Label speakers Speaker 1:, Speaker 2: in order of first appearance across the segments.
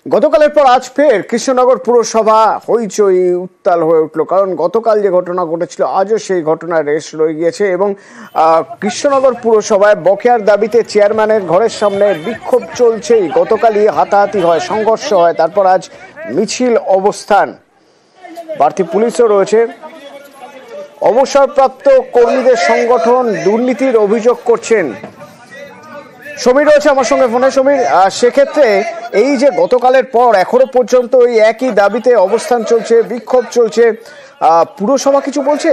Speaker 1: গতকালের পর আজ ফের কৃষ্ণনগর পুরসভা হইচই উত্তাল হয়ে উঠল, কারণ গতকাল যে ঘটনা ঘটেছিল আজও সেই ঘটনার রেশ রয়ে গিয়েছে এবং কৃষ্ণনগর পুরসভায় বকেয়ার দাবিতে চেয়ারম্যানের ঘরের সামনে বিক্ষোভ চলছেই। গতকালই হাতাহাতি হয়, সংঘর্ষ হয়, তারপর আজ মিছিল অবস্থান, বাড়তি পুলিশও রয়েছে। অবসরপ্রাপ্ত কর্মীদের সংগঠন দুর্নীতির অভিযোগ করছেন। সমীর রয়েছে আমার সঙ্গে ফোনে। সমীর, সেক্ষেত্রে এই যে গতকালের পর এখনো পর্যন্ত এই একই দাবিতে অবস্থান চলছে, বিক্ষোভ চলছে, পুরসভা কিছু বলছে?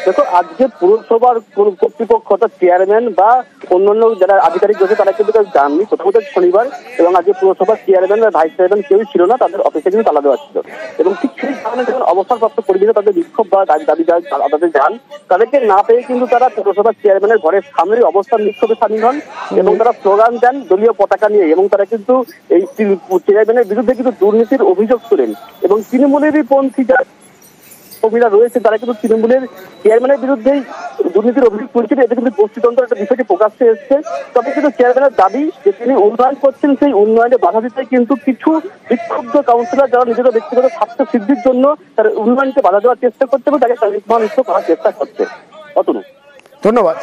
Speaker 2: দেখো, আজকে পুরসভার কর্তৃপক্ষ অর্থাৎ চেয়ারম্যান বা অন্যান্য যারা আধিকারিক রয়েছে তারা কিন্তু জাননি। প্রথমত শনিবার এবং আজকে পুরসভার চেয়ারম্যান বা ভাইস চেয়ারম্যান কেউই ছিল না, তাদের অফিসে কিন্তু তালা দেওয়া ছিল। এবং ঠিক সেই কারণে যখন অবসরপ্রাপ্ত কর্মীরা তাদের বিক্ষোভ বা দাবি তাদের যান, তাদেরকে না পেয়ে কিন্তু তারা পুরসভার চেয়ারম্যানের ঘরের সামনে অবস্থান বিক্ষোভে সামিল হন এবং তারা স্লোগান দেন দলীয় পতাকা নিয়ে। এবং তারা কিন্তু এই চেয়ারম্যানের বিরুদ্ধে কিন্তু দুর্নীতির অভিযোগ তোলেন এবং তৃণমূলেরই পন্থী কর্মীরা রয়েছে তারা কিন্তু তৃণমূলের চেয়ারম্যানের বিরুদ্ধেই দুর্নীতির অভিযোগ তুলছেন। এতে কিন্তু গোষ্ঠীতন্ত্র একটা বিষয়টি প্রকাশ্যে এসছে। তবে কিন্তু চেয়ারম্যানের দাবি যে তিনি উন্নয়ন করছেন, সেই উন্নয়নে বাধা দিতে কিন্তু কিছু বিক্ষুব্ধ কাউন্সিলর যারা নিজেদের ব্যক্তিগত স্বার্থ সিদ্ধির জন্য তার উন্নয়নকে বাধা দেওয়ার চেষ্টা করছে এবং তাকে নির্মাণিত করার চেষ্টা করছে। অতনু,
Speaker 1: ধন্যবাদ।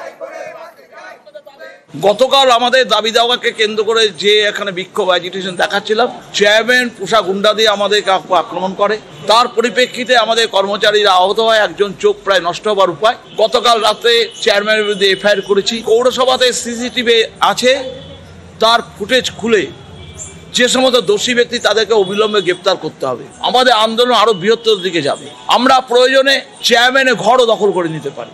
Speaker 3: গতকাল আমাদের দাবি দাওয়াকে কেন্দ্র করে যে এখানে বিক্ষোভ অ্যাজিটেশন দেখাচ্ছিলাম, চেয়ারম্যান পোষা গুন্ডা দিয়ে আমাদেরকে আক্রমণ করে। তার পরিপ্রেক্ষিতে আমাদের কর্মচারীরা আহত হয়, একজন চোখ প্রায় নষ্ট হবার উপায়। গতকাল রাতে চেয়ারম্যানের বিরুদ্ধে এফআইআর করেছি। পৌরসভাতে সিসিটিভি আছে, তার ফুটেজ খুলে যে সমস্ত দোষী ব্যক্তি তাদেরকে অবিলম্বে গ্রেপ্তার করতে হবে। আমাদের আন্দোলন আরো বৃহত্তর দিকে যাবে। আমরা প্রয়োজনে চেয়ারম্যানের ঘরও দখল করে নিতে পারি।